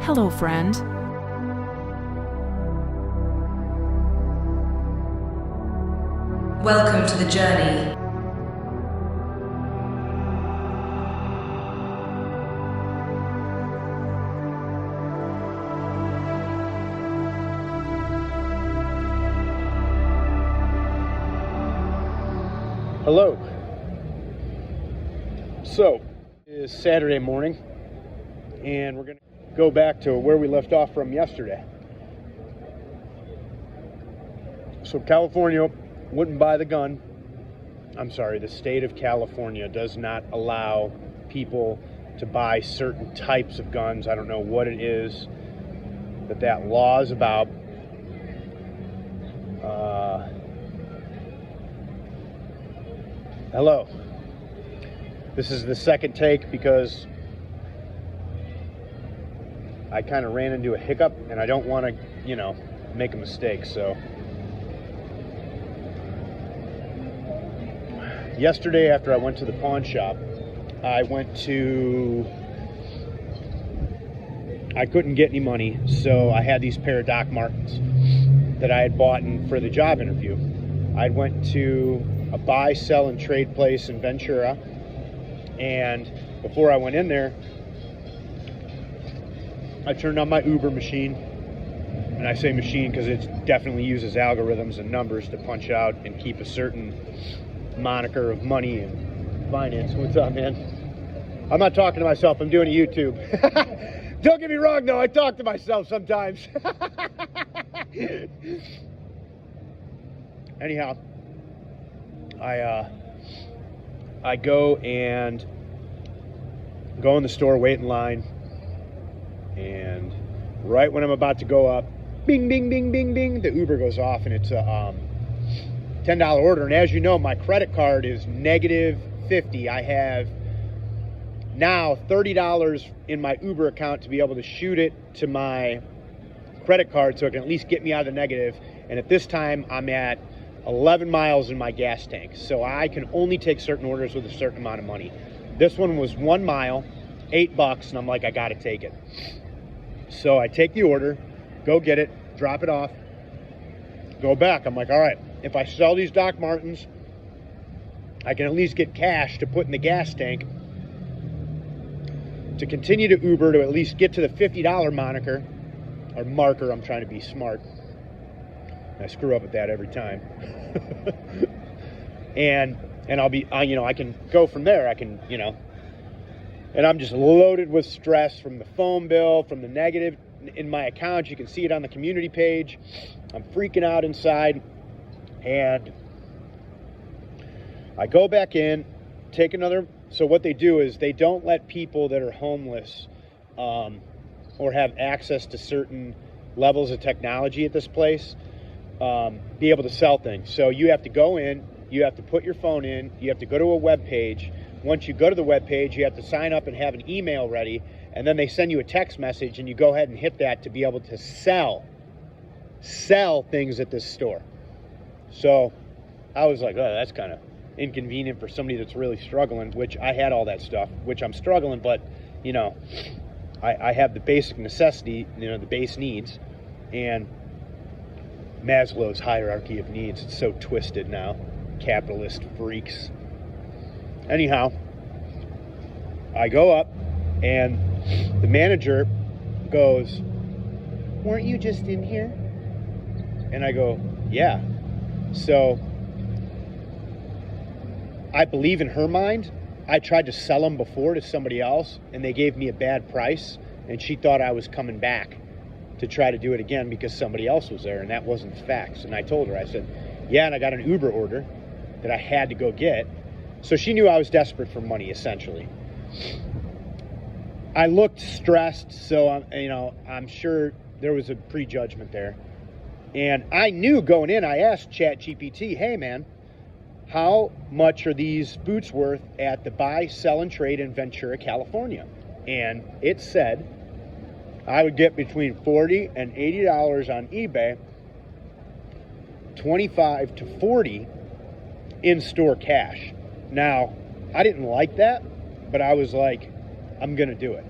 Hello, friend. Welcome to the journey. Hello. So, it's Saturday morning, and we're going to go back to where we left off from yesterday. So, California wouldn't buy the gun. I'm sorry, the state of California does not allow people to buy certain types of guns. I don't know what it is that law is about. Hello. This is the second take because I kind of ran into a hiccup and I don't want to, make a mistake. So yesterday after I went to the pawn shop, I couldn't get any money, so I had these pair of Doc Martens that I had bought for the job interview. I went to a buy, sell, and trade place in Ventura, and before I went in there, I turned on my Uber machine, and I say machine because it definitely uses algorithms and numbers to punch out and keep a certain moniker of money and finance. What's up, man? I'm not talking to myself, I'm doing a YouTube. Don't get me wrong, though, I talk to myself sometimes. Anyhow, I go in the store, wait in line, and right when I'm about to go up, bing, bing, bing, bing, bing, the Uber goes off, and it's a $10 order. And as you know, my credit card is -50. I have now $30 in my Uber account to be able to shoot it to my credit card so it can at least get me out of the negative. And at this time, I'm at 11 miles in my gas tank, so I can only take certain orders with a certain amount of money. This one was 1 mile, $8, and I'm like, I gotta take it. So I take the order, go get it, drop it off, go back. I'm like, all right, if I sell these Doc Martens, I can at least get cash to put in the gas tank to continue to Uber to at least get to the $50 moniker, or marker. I'm trying to be smart. I screw up at that every time. and I'll be, I can go from there. I can, and I'm just loaded with stress from the phone bill, from the negative in my account. You can see it on the community page. I'm freaking out inside. And I go back in, take another. So what they do is they don't let people that are homeless or have access to certain levels of technology at this place be able to sell things. So you have to go in, you have to put your phone in, you have to go to a web page. Once you go to the web page, you have to sign up and have an email ready, and then they send you a text message, and you go ahead and hit that to be able to sell things at this store. So I was like, oh, that's kind of inconvenient for somebody that's really struggling, which I had all that stuff, which I'm struggling, but I have the basic necessity, the base needs, and Maslow's hierarchy of needs. It's so twisted now. Capitalist freaks. Anyhow, I go up, and the manager goes, weren't you just in here? And I go, yeah. So I believe in her mind, I tried to sell them before to somebody else, and they gave me a bad price, and she thought I was coming back to try to do it again because somebody else was there, and that wasn't the facts. And I told her, I said, yeah, and I got an Uber order that I had to go get. So she knew I was desperate for money, essentially. I looked stressed, so I'm sure there was a prejudgment there. And I knew going in, I asked ChatGPT, hey man, how much are these boots worth at the buy, sell, and trade in Ventura, California? And it said I would get between $40 and $80 on eBay, $25 to $40 in-store cash. Now, I didn't like that, but I was like, I'm going to do it.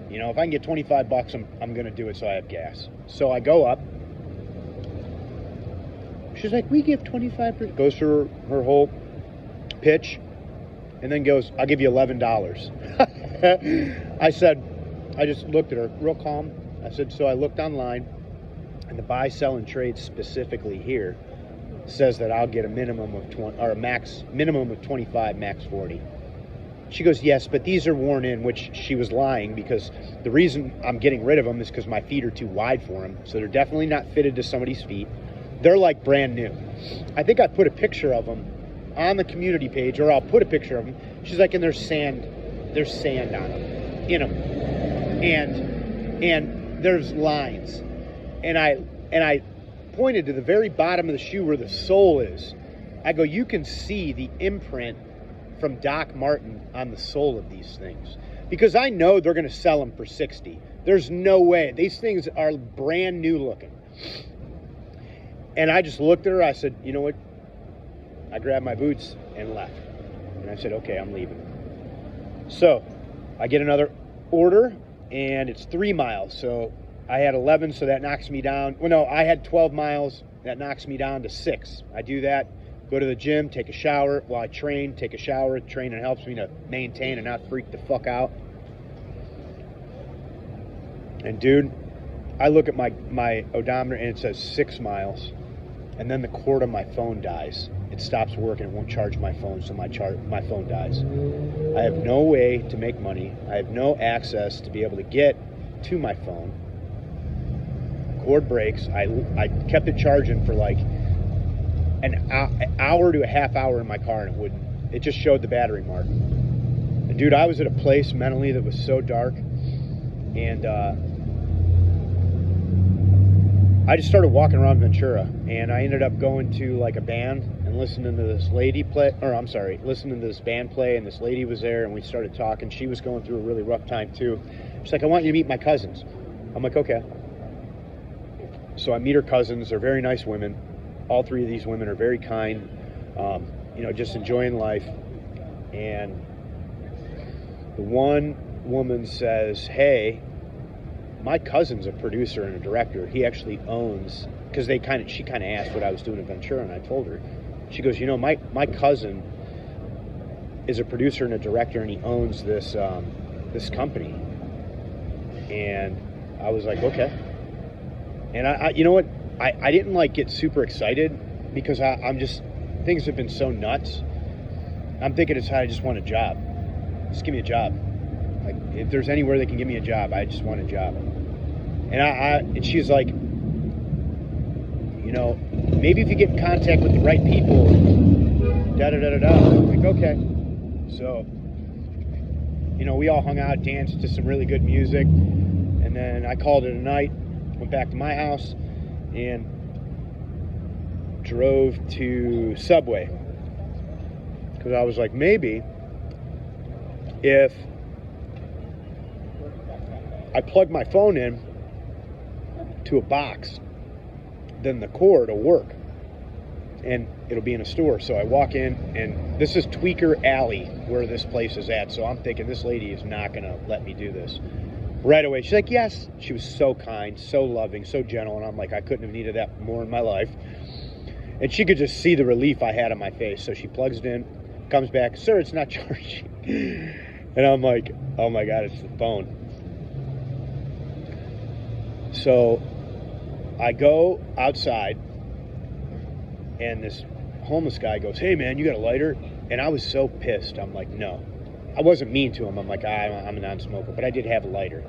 You know, if I can get 25 bucks, I'm going to do it so I have gas. So I go up. She's like, we give 25%. Goes through her whole pitch and then goes, I'll give you $11. I said, I just looked at her real calm. I said, so I looked online, and the buy, sell, and trade specifically here says that I'll get a minimum of 20, or a minimum of 25, max 40. She goes, yes, but these are worn in, which she was lying, because the reason I'm getting rid of them is because my feet are too wide for them. So they're definitely not fitted to somebody's feet. They're like brand new. I think I put a picture of them on the community page, or I'll put a picture of them. She's like, and there's sand on them, in them, and there's lines. And I pointed to the very bottom of the shoe where the sole is. I go, you can see the imprint from Doc Martin on the sole of these things, because I know they're going to sell them for 60. There's no way. These things are brand new looking. And I just looked at her. I said, you know what? I grabbed my boots and left. And I said, okay, I'm leaving. So I get another order, and it's 3 miles. So I had 11, so that knocks me down. Well, no, I had 12 miles. That knocks me down to 6. I do that, go to the gym, take a shower. While I train, take a shower. Training helps me to maintain and not freak the fuck out. And dude, I look at my odometer, and it says 6 miles. And then the cord on my phone dies. It stops working. It won't charge my phone, so my phone dies. I have no way to make money. I have no access to be able to get to my phone. Cord breaks. I kept it charging for like an hour to a half hour in my car, and it wouldn't. It just showed the battery mark. And dude, I was at a place mentally that was so dark, and I just started walking around Ventura, and I ended up going to like a band and listening to this listening to this band play, and this lady was there, and we started talking. She was going through a really rough time too. She's like, I want you to meet my cousins. I'm like, okay. So I meet her cousins. They're very nice women. All 3 of these women are very kind, just enjoying life. And the one woman says, hey, my cousin's a producer and a director. He actually owns, because she kind of asked what I was doing in Ventura, and I told her. She goes, my cousin is a producer and a director, and he owns this company. And I was like, okay. And I you know what? I didn't like get super excited, because I'm just, things have been so nuts. I'm thinking I just want a job. Just give me a job. Like, if there's anywhere they can give me a job, I just want a job. And and she's like, maybe if you get in contact with the right people, da-da-da-da-da. I'm like, okay. So, we all hung out, danced to some really good music, and then I called it a night, went back to my house, and drove to Subway. Because I was like, maybe if I plug my phone in to a box, then the cord will work, and it'll be in a store. So I walk in, and this is Tweaker Alley where this place is at. So I'm thinking, this lady is not going to let me do this. Right away, she's like, yes. She was so kind, so loving, so gentle, and I'm like, I couldn't have needed that more in my life. And she could just see the relief I had on my face. So she plugs it in, comes back, sir, it's not charging. And I'm like, oh my God, it's the phone. So I go outside, and this homeless guy goes, hey man, you got a lighter? And I was so pissed. I'm like, no. I wasn't mean to him. I'm like, I'm a non-smoker, but I did have a lighter.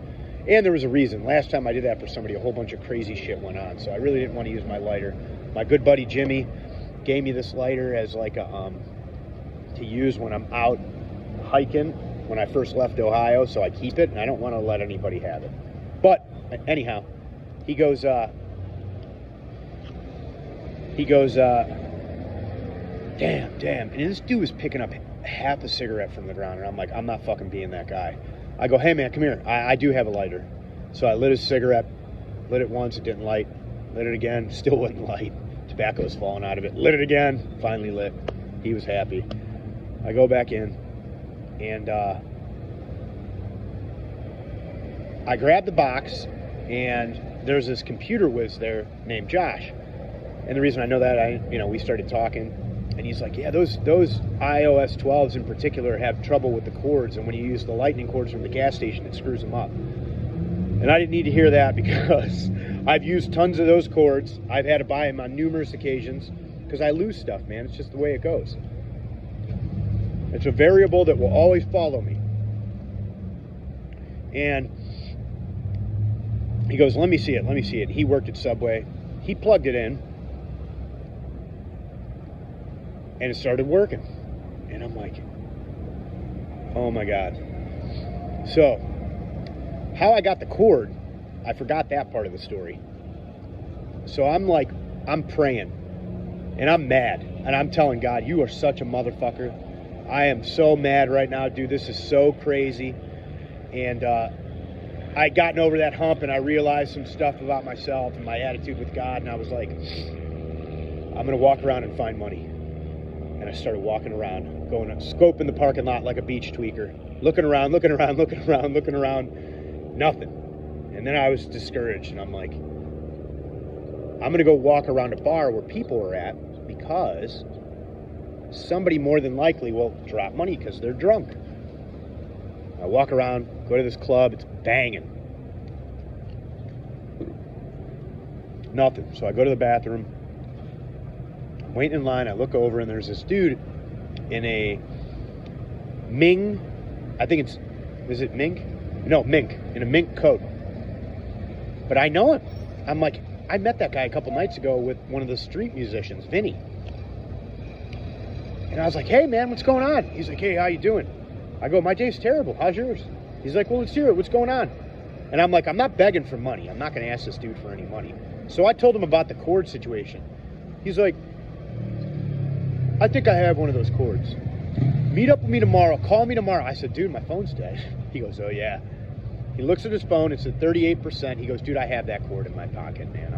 And there was a reason. Last time I did that for somebody, a whole bunch of crazy shit went on. So I really didn't want to use my lighter. My good buddy Jimmy gave me this lighter as like a to use when I'm out hiking when I first left Ohio. So I keep it, and I don't want to let anybody have it. But anyhow, he goes, damn. And this dude was picking up half a cigarette from the ground, and I'm like, I'm not fucking being that guy. I go, hey man, come here. I do have a lighter. So I lit his cigarette, lit it once, it didn't light. Lit it again, still wouldn't light. Tobacco was falling out of it. Lit it again, finally lit. He was happy. I go back in, and I grabbed the box, and there's this computer whiz there named Josh. And the reason I know that, we started talking, and he's like, yeah, those iOS 12s in particular have trouble with the cords, and when you use the lightning cords from the gas station, it screws them up. And I didn't need to hear that because I've used tons of those cords. I've had to buy them on numerous occasions because I lose stuff, man. It's just the way it goes. It's a variable that will always follow me. And he goes, let me see it. He worked at Subway. He plugged it in, and it started working. And I'm like, oh my God. So, how I got the cord, I forgot that part of the story. So I'm praying, and I'm mad, and I'm telling God, you are such a motherfucker. I am so mad right now, dude. This is so crazy. And I'd gotten over that hump, and I realized some stuff about myself and my attitude with God, and I was like, I'm going to walk around and find money. And I started walking around, scoping the parking lot like a beach tweaker, looking around, nothing. And then I was discouraged, and I'm like, I'm going to go walk around a bar where people are at because somebody more than likely will drop money because they're drunk. I walk around, go to this club, it's banging. Nothing. So I go to the bathroom, I'm waiting in line, I look over, and there's this dude in a Ming, is it Mink? No, Mink, in a mink coat. But I know him. I'm like, I met that guy a couple nights ago with one of the street musicians, Vinny. And I was like, hey man, what's going on? He's like, hey, how you doing? I go, my day's terrible. How's yours? He's like, well, let's hear it. What's going on? And I'm like, I'm not begging for money. I'm not going to ask this dude for any money. So I told him about the cord situation. He's like, I think I have one of those cords. Meet up with me tomorrow. Call me tomorrow. I said, dude, my phone's dead. He goes, oh yeah. He looks at his phone. It's at 38%. He goes, dude, I have that cord in my pocket, man.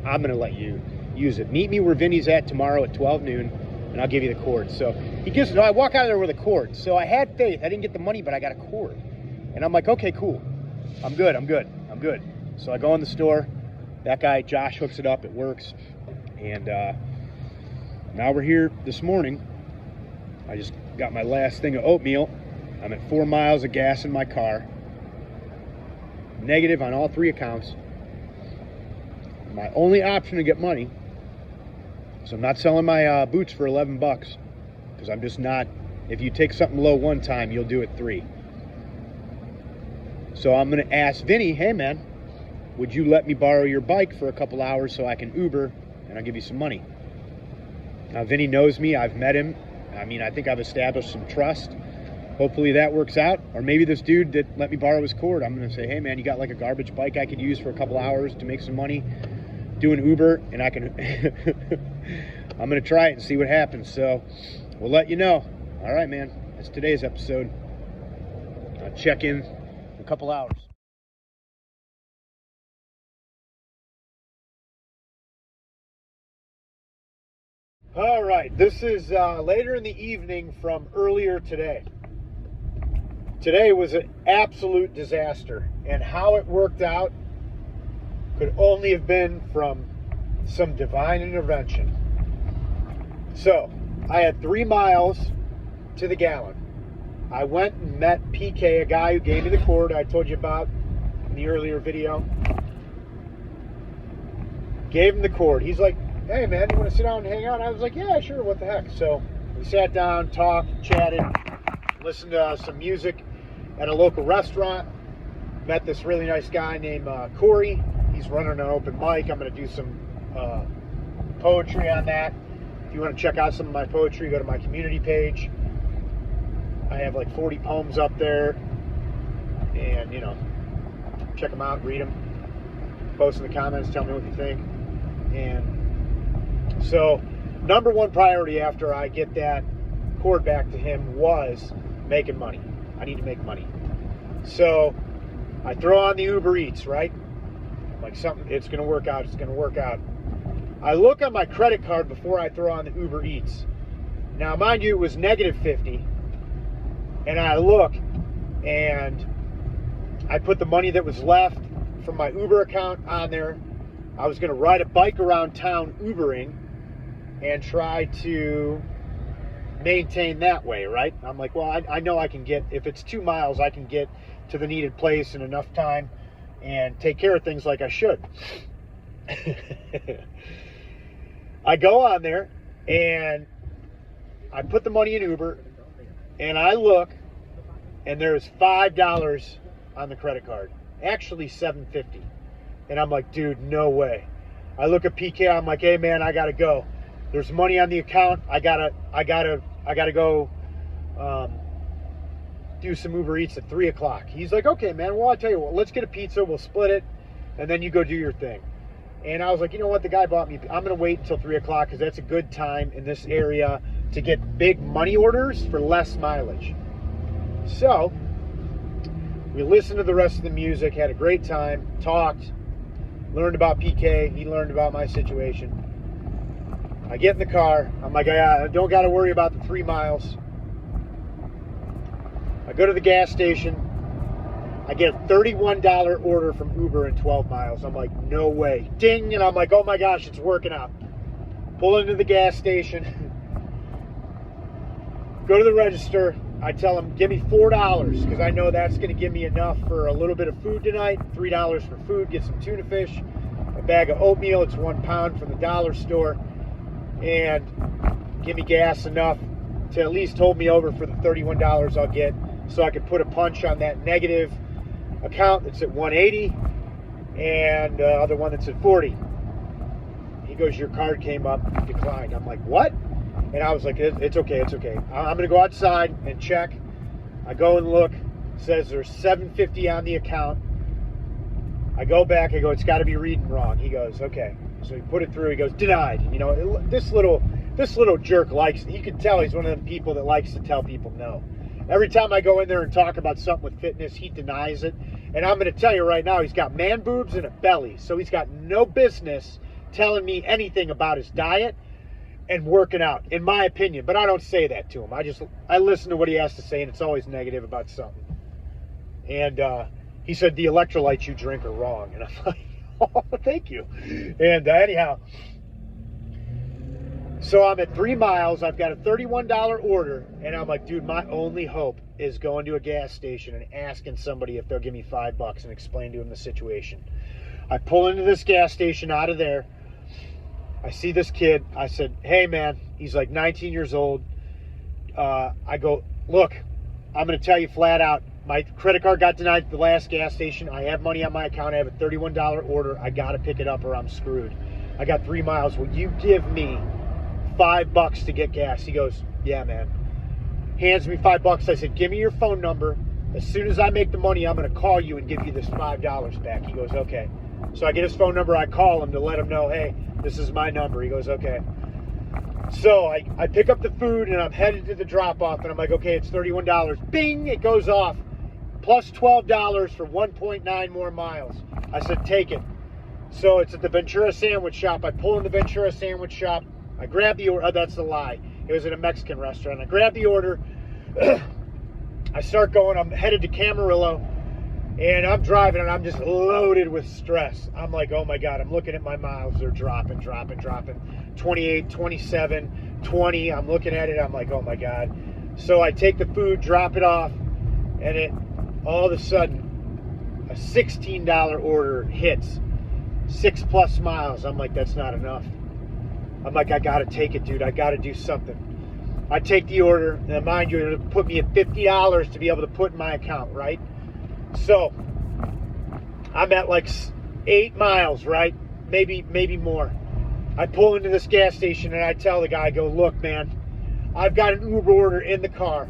I'm gonna let you use it. Meet me where Vinny's at tomorrow at 12 noon, and I'll give you the cord. So he gives it. I walk out of there with a cord. So I had faith. I didn't get the money, but I got a cord. And I'm like, okay, cool. I'm good. So I go in the store. That guy, Josh, hooks it up. It works. And now we're here this morning. I just got my last thing of oatmeal. I'm at 4 miles of gas in my car. Negative on all 3 accounts. My only option to get money, so I'm not selling my boots for $11 because I'm just not. If you take something low one time, you'll do it 3. So I'm going to ask Vinny, hey man, would you let me borrow your bike for a couple hours so I can Uber and I'll give you some money? Now Vinny knows me. I've met him. I think I've established some trust. Hopefully that works out. Or maybe this dude that let me borrow his cord, I'm going to say, hey man, you got like a garbage bike I could use for a couple hours to make some money? Do an Uber, and I can I'm going to try it and see what happens. So we'll let you know. All right, man. That's today's episode. I'll check in a couple hours. All right. This is later in the evening from earlier today. Today was an absolute disaster, and how it worked out could only have been from some divine intervention. So, I had 3 miles to the gallon. I went and met PK, a guy who gave me the cord I told you about in the earlier video. Gave him the cord. He's like, hey man, you want to sit down and hang out? I was like, yeah, sure, what the heck. So, we sat down, talked, chatted, listened to some music at a local restaurant. Met this really nice guy named Corey. He's running an open mic. I'm going to do some poetry on that. If you want to check out some of my poetry, go to my community page. I have like 40 poems up there. And, check them out, read them. Post in the comments, tell me what you think. And so, number one priority after I get that cord back to him was making money. I need to make money. So, I throw on the Uber Eats, right? Like it's going to work out. I look on my credit card before I throw on the Uber Eats. Now, mind you, it was -50. And I look, and I put the money that was left from my Uber account on there. I was going to ride a bike around town Ubering and try to maintain that way, right? I'm like, well, I know I can get, if it's 2 miles, I can get to the needed place in enough time and take care of things like I should. I go on there and I put the money in Uber and I look and there's $5 on the credit card. Actually $7.50. And I'm like, dude, no way. I look at PK, I'm like, hey man, I gotta go. There's money on the account. I gotta go do some Uber Eats at 3 o'clock. He's like, okay, man. Well, I tell you what, let's get a pizza. We'll split it, and then you go do your thing. And I was like, you know what? The guy bought me. I'm gonna wait until 3 o'clock because that's a good time in this area to get big money orders for less mileage. So we listened to the rest of the music, had a great time, talked, learned about PK. He learned about my situation. I get in the car. I'm like, I don't got to worry about the 3 miles. I go to the gas station. I get a $31 order from Uber in 12 miles. I'm like, no way. Ding. And I'm like, oh my gosh, it's working out. Pull into the gas station. Go to the register. I tell them, give me $4 because I know that's going to give me enough for a little bit of food tonight. $3 for food. Get some tuna fish. A bag of oatmeal. It's 1 pound from the dollar store. And give me gas enough to at least hold me over for the $31 I'll get so I can put a punch on that negative account that's at 180 and the other one that's at 40. He goes, your card came up, declined. I'm like, what? And I was like, it's okay, it's okay. I'm going to go outside and check. I go and look. It says there's $7.50 on the account. I go back, I go, it's got to be reading wrong. He goes, okay. So he put it through. He goes, denied. You know, this little jerk likes it. You can tell he's one of them people that likes to tell people no. Every time I go in there and talk about something with fitness, he denies it. And I'm going to tell you right now, he's got man boobs and a belly. So he's got no business telling me anything about his diet and working out, in my opinion. But I don't say that to him. I listen to what he has to say, and it's always negative about something. And he said, the electrolytes you drink are wrong. And I'm like, oh, thank you. And anyhow, so I'm at 3 miles. I've got a $31 order. And I'm like, dude, my only hope is going to a gas station and asking somebody if they'll give me $5 and explain to him the situation. I pull into this gas station out of there. I see this kid. I said, hey, man. He's like 19 years old. I go, look, I'm going to tell you flat out. My credit card got denied at the last gas station. I have money on my account. I have a $31 order. I got to pick it up or I'm screwed. I got 3 miles. Will you give me $5 to get gas? He goes, yeah, man. Hands me $5. I said, give me your phone number. As soon as I make the money, I'm going to call you and give you this $5 back. He goes, okay. So I get his phone number. I call him to let him know, hey, this is my number. He goes, okay. So I pick up the food and I'm headed to the drop-off. And I'm like, okay, it's $31. Bing, it goes off. Plus $12 for 1.9 more miles. I said, take it. So it's at the Ventura Sandwich Shop. I pull in the Ventura Sandwich Shop. I grab the order. Oh, that's a lie. It was at a Mexican restaurant. I grab the order. I start going. I'm headed to Camarillo. And I'm driving and I'm just loaded with stress. I'm like, oh my God. I'm looking at my miles. They're dropping. 28, 27, 20. I'm looking at it. I'm like, oh my God. So I take the food, drop it off. And it, all of a sudden, a $16 order hits. 6+ miles. I'm like, that's not enough. I'm like, I gotta take it, dude. I gotta do something. I take the order, and mind you, it'll put me at $50 to be able to put in my account, right? So I'm at like 8 miles, right? Maybe more. I pull into this gas station and I tell the guy, I go, look, man, I've got an Uber order in the car.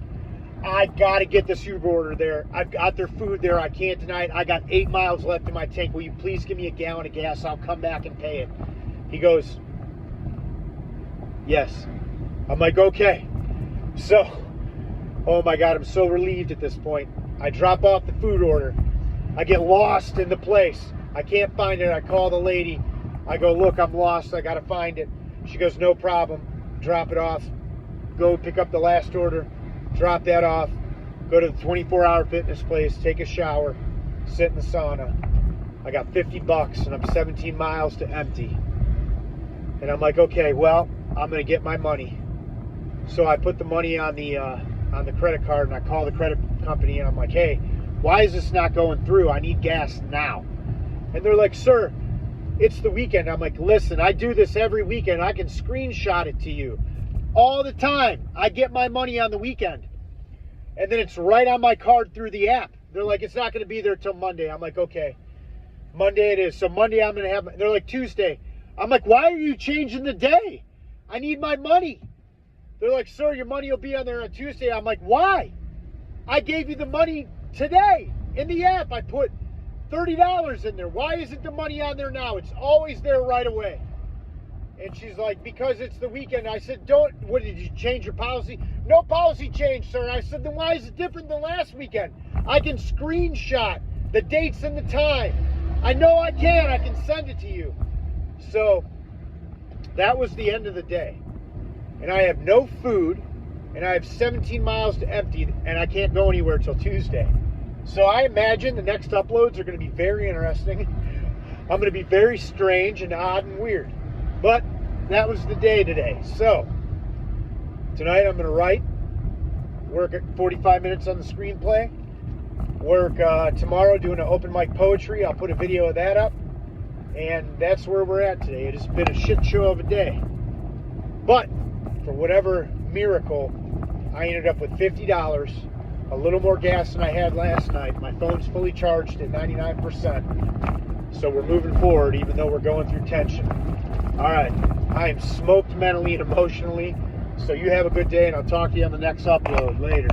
I got to get this Uber order there. I've got their food there. I can't deny it. I got 8 miles left in my tank. Will you please give me a gallon of gas? I'll come back and pay it. He goes, yes. I'm like, okay. So, oh my God, I'm so relieved at this point. I drop off the food order. I get lost in the place. I can't find it. I call the lady. I go, look, I'm lost. I got to find it. She goes, no problem. Drop it off. Go pick up the last order. Drop that off. Go to the 24-hour fitness place. Take a shower. sit in the sauna. I got 50 bucks and I'm 17 miles to empty. And I'm like, okay, well, I'm gonna get my money. So I put the money on the credit card, and I call the credit company, and I'm like, hey, why is this not going through? I need gas now. And they're like, sir, it's the weekend. I'm like, listen, I do this every weekend. I can screenshot it to you all the time. I get my money on the weekend. And then it's right on my card through the app. They're like, it's not going to be there till Monday. I'm like, okay, Monday it is. So Monday I'm going to have, they're like, Tuesday. I'm like, why are you changing the day? I need my money. They're like, sir, your money will be on there on Tuesday. I'm like, why? I gave you the money today in the app. I put $30 in there. Why isn't the money on there now? It's always there right away. And she's like, because it's the weekend. I said, what, did you change your policy? No policy change, sir. I said, then why is it different than last weekend? I can screenshot the dates and the time. I know I can send it to you. So that was the end of the day. And I have no food, and I have 17 miles to empty, and I can't go anywhere till Tuesday. So I imagine the next uploads are going to be very interesting. I'm going to be very strange and odd and weird. But that was the day today. So tonight I'm going to write, work at 45 minutes on the screenplay, work tomorrow doing an open mic poetry. I'll put a video of that up. And that's where we're at today. It has been a shit show of a day. But for whatever miracle, I ended up with $50, a little more gas than I had last night. My phone's fully charged at 99%. So we're moving forward even though we're going through tension. All right. I am smoked mentally and emotionally. So you have a good day, and I'll talk to you on the next upload later.